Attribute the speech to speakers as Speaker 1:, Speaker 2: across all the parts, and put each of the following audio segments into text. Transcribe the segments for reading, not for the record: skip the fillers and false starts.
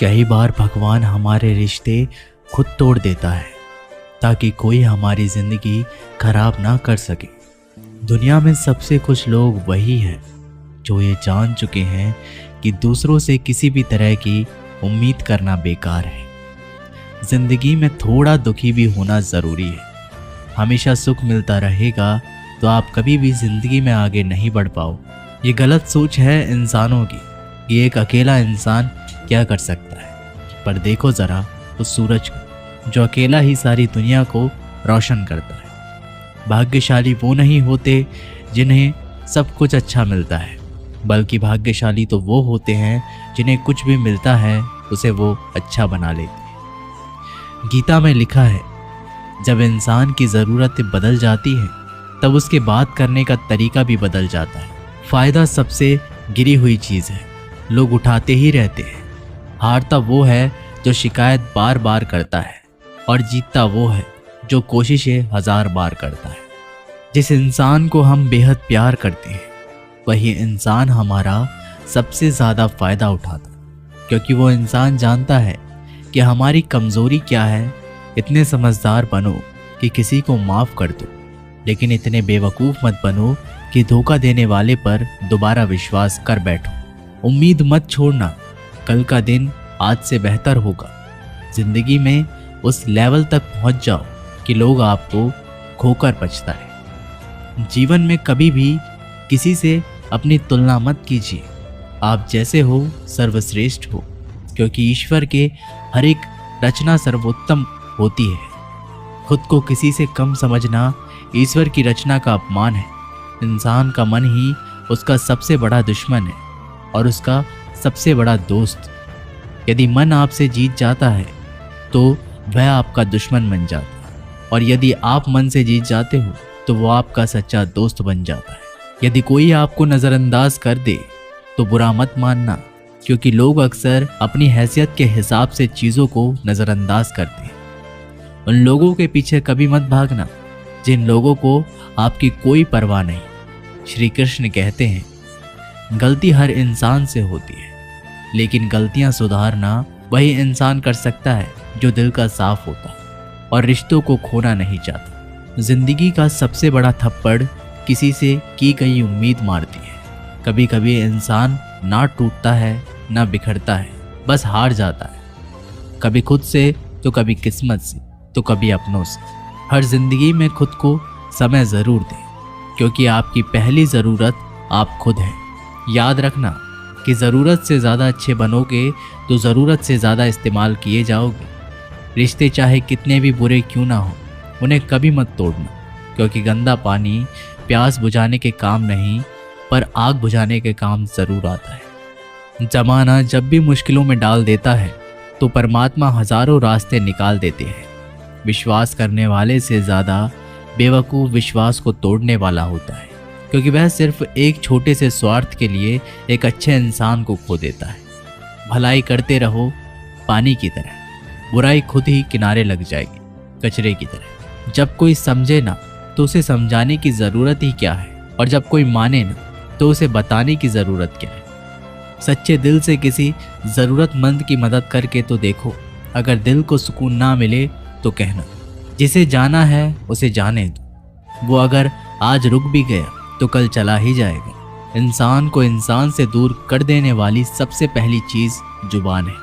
Speaker 1: कई बार भगवान हमारे रिश्ते खुद तोड़ देता है ताकि कोई हमारी जिंदगी खराब ना कर सके। दुनिया में सबसे खुश लोग वही हैं जो ये जान चुके हैं कि दूसरों से किसी भी तरह की उम्मीद करना बेकार है। जिंदगी में थोड़ा दुखी भी होना ज़रूरी है। हमेशा सुख मिलता रहेगा तो आप कभी भी ज़िंदगी में आगे नहीं बढ़ पाओ। ये गलत सोच है इंसानों की कि एक अकेला इंसान क्या कर सकता है। पर देखो ज़रा उस सूरज को जो अकेला ही सारी दुनिया को रोशन करता है। भाग्यशाली वो नहीं होते जिन्हें सब कुछ अच्छा मिलता है, बल्कि भाग्यशाली तो वो होते हैं जिन्हें कुछ भी मिलता है उसे वो अच्छा बना लेते हैं। गीता में लिखा है, जब इंसान की ज़रूरतें बदल जाती हैं तब उसके बात करने का तरीका भी बदल जाता है। फ़ायदा सबसे गिरी हुई चीज़ है, लोग उठाते ही रहते हैं। हारता वो है जो शिकायत बार बार करता है और जीतता वो है जो कोशिशें 1000 बार करता है। जिस इंसान को हम बेहद प्यार करते हैं वही इंसान हमारा सबसे ज़्यादा फ़ायदा उठाता है, क्योंकि वो इंसान जानता है कि हमारी कमज़ोरी क्या है। इतने समझदार बनो कि किसी को माफ़ कर दो, लेकिन इतने बेवकूफ़ मत बनो कि धोखा देने वाले पर दोबारा विश्वास कर बैठो। उम्मीद मत छोड़ना, कल का दिन आज से बेहतर होगा। ज़िंदगी में उस लेवल तक पहुंच जाओ कि लोग आपको खोकर पछताए। जीवन में कभी भी किसी से अपनी तुलना मत कीजिए। आप जैसे हो सर्वश्रेष्ठ हो, क्योंकि ईश्वर के हर एक रचना सर्वोत्तम होती है। खुद को किसी से कम समझना ईश्वर की रचना का अपमान है। इंसान का मन ही उसका सबसे बड़ा दुश्मन है और उसका सबसे बड़ा दोस्त। यदि मन आपसे जीत जाता है तो वह आपका दुश्मन बन जाता है, और यदि आप मन से जीत जाते हो तो वो आपका सच्चा दोस्त बन जाता है। यदि कोई आपको नज़रअंदाज कर दे तो बुरा मत मानना, क्योंकि लोग अक्सर अपनी हैसियत के हिसाब से चीज़ों को नज़रअंदाज करते हैं। उन लोगों के पीछे कभी मत भागना जिन लोगों को आपकी कोई परवाह नहीं। श्री कृष्ण कहते हैं, गलती हर इंसान से होती है, लेकिन गलतियां सुधारना वही इंसान कर सकता है जो दिल का साफ होता है और रिश्तों को खोना नहीं चाहता। जिंदगी का सबसे बड़ा थप्पड़ किसी से की गई उम्मीद मारती है। कभी कभी इंसान ना टूटता है ना बिखरता है, बस हार जाता है। कभी खुद से तो कभी किस्मत से तो कभी अपनों से। हर जिंदगी में खुद को समय ज़रूर दें, क्योंकि आपकी पहली ज़रूरत आप खुद हैं। याद रखना कि ज़रूरत से ज़्यादा अच्छे बनोगे तो ज़रूरत से ज़्यादा इस्तेमाल किए जाओगे। रिश्ते चाहे कितने भी बुरे क्यों ना हो, उन्हें कभी मत तोड़ना, क्योंकि गंदा पानी प्यास बुझाने के काम नहीं पर आग बुझाने के काम ज़रूर आता है। ज़माना जब भी मुश्किलों में डाल देता है तो परमात्मा हज़ारों रास्ते निकाल देते हैं। विश्वास करने वाले से ज़्यादा बेवकूफ़ विश्वास को तोड़ने वाला होता है, क्योंकि वह सिर्फ एक छोटे से स्वार्थ के लिए एक अच्छे इंसान को खो देता है। भलाई करते रहो पानी की तरह, बुराई खुद ही किनारे लग जाएगी कचरे की तरह। जब कोई समझे ना तो उसे समझाने की ज़रूरत ही क्या है, और जब कोई माने ना तो उसे बताने की ज़रूरत क्या है। सच्चे दिल से किसी ज़रूरतमंद की मदद करके तो देखो। अगर दिल को सुकून ना मिले तो कहना, जिसे जाना है उसे जाने दो। वो अगर आज रुक भी गया तो कल चला ही जाएगा। इंसान को इंसान से दूर कर देने वाली सबसे पहली चीज़ जुबान है,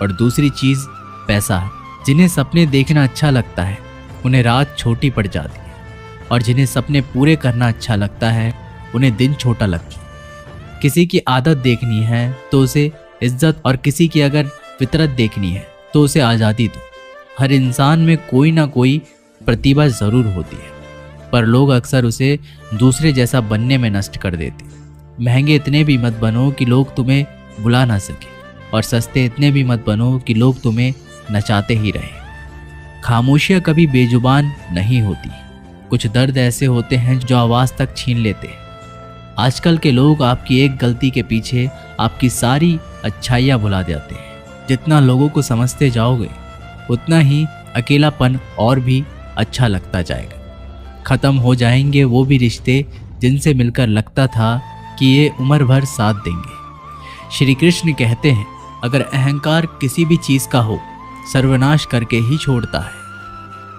Speaker 1: और दूसरी चीज़ पैसा है। जिन्हें सपने देखना अच्छा लगता है उन्हें रात छोटी पड़ जाती है, और जिन्हें सपने पूरे करना अच्छा लगता है उन्हें दिन छोटा लगता है। किसी की आदत देखनी है तो उसे इज्जत, और किसी की अगर फितरत देखनी है तो उसे आज़ादी दो। हर इंसान में कोई ना कोई प्रतिभा ज़रूर होती है, पर लोग अक्सर उसे दूसरे जैसा बनने में नष्ट कर देते। महंगे इतने भी मत बनो कि लोग तुम्हें बुला ना सके, और सस्ते इतने भी मत बनो कि लोग तुम्हें नचाते ही रहें। खामोशियाँ कभी बेजुबान नहीं होती। कुछ दर्द ऐसे होते हैं जो आवाज़ तक छीन लेते हैं। आजकल के लोग आपकी एक गलती के पीछे आपकी सारी अच्छाइयाँ भुला देते हैं। जितना लोगों को समझते जाओगे उतना ही अकेलापन और भी अच्छा लगता जाएगा। ख़त्म हो जाएंगे वो भी रिश्ते जिनसे मिलकर लगता था कि ये उम्र भर साथ देंगे। श्री कृष्ण कहते हैं, अगर अहंकार किसी भी चीज़ का हो, सर्वनाश करके ही छोड़ता है।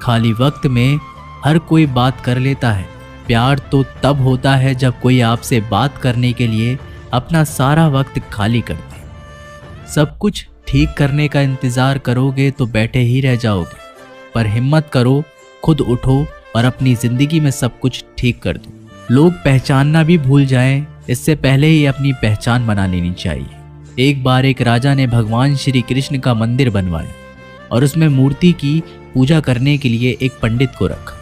Speaker 1: खाली वक्त में हर कोई बात कर लेता है। प्यार तो तब होता है जब कोई आपसे बात करने के लिए अपना सारा वक्त खाली कर दे। सब कुछ ठीक करने का इंतज़ार करोगे तो बैठे ही रह जाओगे, पर हिम्मत करो, खुद उठो और अपनी ज़िंदगी में सब कुछ ठीक कर दो। लोग पहचानना भी भूल जाएं, इससे पहले ही अपनी पहचान बना लेनी चाहिए। एक बार एक राजा ने भगवान श्री कृष्ण का मंदिर बनवाया और उसमें मूर्ति की पूजा करने के लिए एक पंडित को रखा।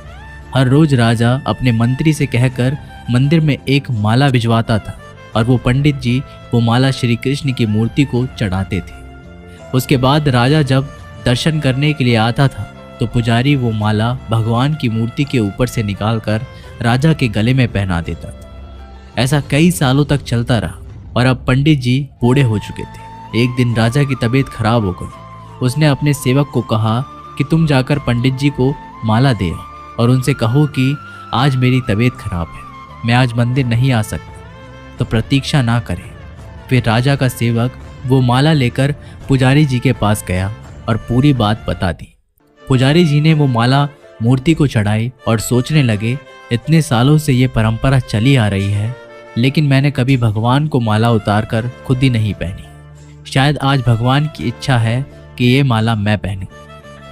Speaker 1: हर रोज राजा अपने मंत्री से कहकर मंदिर में एक माला भिजवाता था और वो पंडित जी वो माला श्री कृष्ण की मूर्ति को चढ़ाते थे। उसके बाद राजा जब दर्शन करने के लिए आता था तो पुजारी वो माला भगवान की मूर्ति के ऊपर से निकालकर राजा के गले में पहना देता था। ऐसा कई सालों तक चलता रहा और अब पंडित जी बूढ़े हो चुके थे। एक दिन राजा की तबीयत खराब हो गई। उसने अपने सेवक को कहा कि तुम जाकर पंडित जी को माला दे आओ और उनसे कहो कि आज मेरी तबीयत खराब है, मैं आज मंदिर नहीं आ सकता, तो प्रतीक्षा ना करें। फिर राजा का सेवक वो माला लेकर पुजारी जी के पास गया और पूरी बात बता दी। पुजारी जी ने वो माला मूर्ति को चढ़ाई और सोचने लगे, इतने सालों से ये परंपरा चली आ रही है, लेकिन मैंने कभी भगवान को माला उतार कर खुद ही नहीं पहनी। शायद आज भगवान की इच्छा है कि ये माला मैं पहनूं,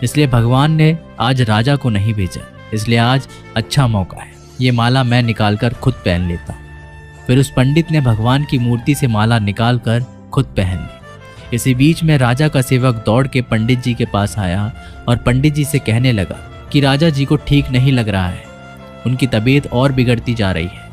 Speaker 1: इसलिए भगवान ने आज राजा को नहीं भेजा, इसलिए आज अच्छा मौका है, ये माला मैं निकालकर खुद पहन लेता। फिर उस पंडित ने भगवान की मूर्ति से माला निकालकर खुद पहन ली। इसी बीच में राजा का सेवक दौड़ के पंडित जी के पास आया और पंडित जी से कहने लगा कि राजा जी को ठीक नहीं लग रहा है, उनकी तबीयत और बिगड़ती जा रही है,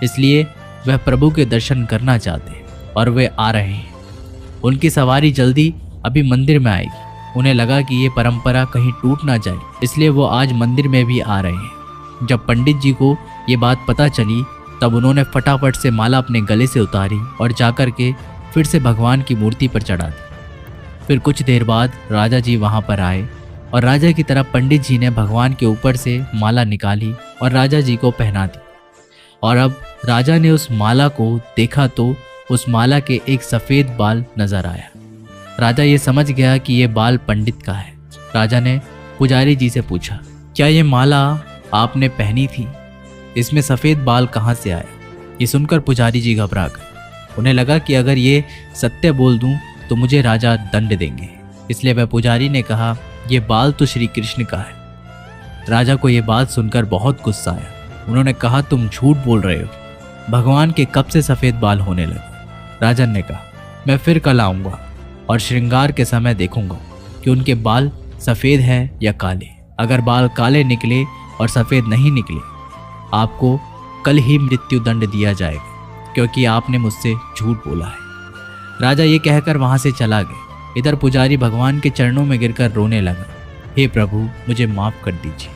Speaker 1: इसलिए वह प्रभु के दर्शन करना चाहते हैं और वे आ रहे हैं। उनकी सवारी जल्दी अभी मंदिर में आएगी। उन्हें लगा कि ये परंपरा कहीं टूट ना जाए, इसलिए वो आज मंदिर में भी आ रहे हैं। जब पंडित जी को ये बात पता चली तब उन्होंने फटाफट से माला अपने गले से उतारी और जाकर के फिर से भगवान की मूर्ति पर चढ़ा दी। फिर कुछ देर बाद राजा जी वहाँ पर आए और राजा की तरफ पंडित जी ने भगवान के ऊपर से माला निकाली और राजा जी को पहना दी। और अब राजा ने उस माला को देखा तो उस माला के एक सफ़ेद बाल नजर आया। राजा ये समझ गया कि ये बाल पंडित का है। राजा ने पुजारी जी से पूछा, क्या ये माला आपने पहनी थी? इसमें सफ़ेद बाल कहाँ से आए? ये सुनकर पुजारी जी घबरा गए। उन्हें लगा कि अगर ये सत्य बोल दूं तो मुझे राजा दंड देंगे, इसलिए वह पुजारी ने कहा, ये बाल तो श्री कृष्ण का है। राजा को ये बात सुनकर बहुत गुस्सा आया। उन्होंने कहा, तुम झूठ बोल रहे हो, भगवान के कब से सफ़ेद बाल होने लगे? राजन ने कहा, मैं फिर कल आऊँगा और श्रृंगार के समय देखूंगा कि उनके बाल सफ़ेद हैं या काले। अगर बाल काले निकले और सफ़ेद नहीं निकले, आपको कल ही मृत्यु दंड दिया जाएगा, क्योंकि आपने मुझसे झूठ बोला है। राजा ये कहकर वहाँ से चला गया। इधर पुजारी भगवान के चरणों में गिरकर रोने लगा, हे प्रभु, मुझे माफ़ कर दीजिए,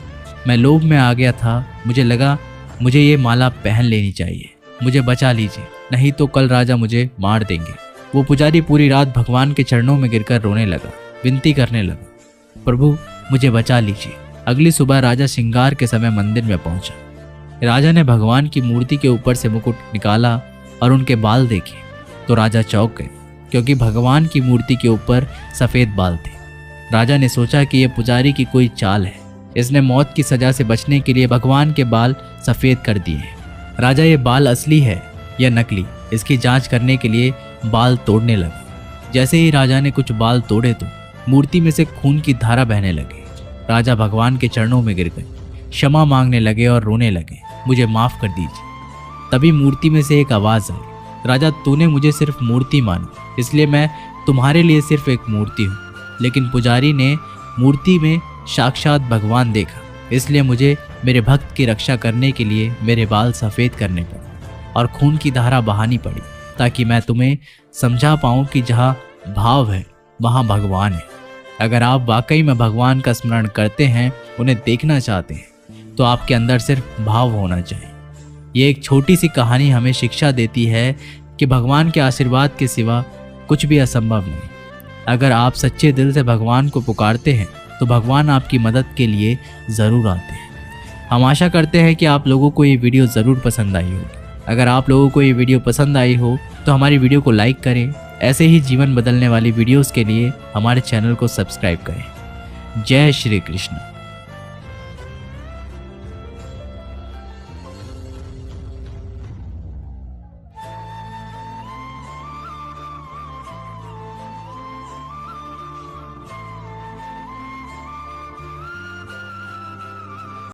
Speaker 1: मैं लोभ में आ गया था, मुझे लगा मुझे ये माला पहन लेनी चाहिए, मुझे बचा लीजिए, नहीं तो कल राजा मुझे मार देंगे। वो पुजारी पूरी रात भगवान के चरणों में गिरकर रोने लगा, विनती करने लगा, प्रभु मुझे बचा लीजिए। अगली सुबह राजा श्रृंगार के समय मंदिर में पहुंचा। राजा ने भगवान की मूर्ति के ऊपर से मुकुट निकाला और उनके बाल देखे तो राजा चौंक गए, क्योंकि भगवान की मूर्ति के ऊपर सफ़ेद बाल थे। राजा ने सोचा कि यह पुजारी की कोई चाल है, इसने मौत की सज़ा से बचने के लिए भगवान के बाल सफ़ेद कर दिए हैं। राजा ये बाल असली है या नकली, इसकी जांच करने के लिए बाल तोड़ने लगा। जैसे ही राजा ने कुछ बाल तोड़े तो मूर्ति में से खून की धारा बहने लगी। राजा भगवान के चरणों में गिर गए, क्षमा मांगने लगे और रोने लगे, मुझे माफ़ कर दीजिए। तभी मूर्ति में से एक आवाज़ आई, राजा तूने मुझे सिर्फ मूर्ति माना, इसलिए मैं तुम्हारे लिए सिर्फ एक मूर्ति हूँ। लेकिन पुजारी ने मूर्ति में साक्षात भगवान देखा, इसलिए मुझे मेरे भक्त की रक्षा करने के लिए मेरे बाल सफ़ेद करने पड़े और खून की धारा बहानी पड़ी, ताकि मैं तुम्हें समझा पाऊँ कि जहाँ भाव है वहाँ भगवान है। अगर आप वाकई में भगवान का स्मरण करते हैं, उन्हें देखना चाहते हैं, तो आपके अंदर सिर्फ भाव होना चाहिए। ये एक छोटी सी कहानी हमें शिक्षा देती है कि भगवान के आशीर्वाद के सिवा कुछ भी असंभव नहीं। अगर आप सच्चे दिल से भगवान को पुकारते हैं तो भगवान आपकी मदद के लिए ज़रूर आते हैं। हम आशा करते हैं कि आप लोगों को ये वीडियो ज़रूर पसंद आई होगी। अगर आप लोगों को ये वीडियो पसंद आई हो तो हमारी वीडियो को लाइक करें, ऐसे ही जीवन बदलने वाली वीडियोस के लिए हमारे चैनल को सब्सक्राइब करें। जय श्री कृष्ण।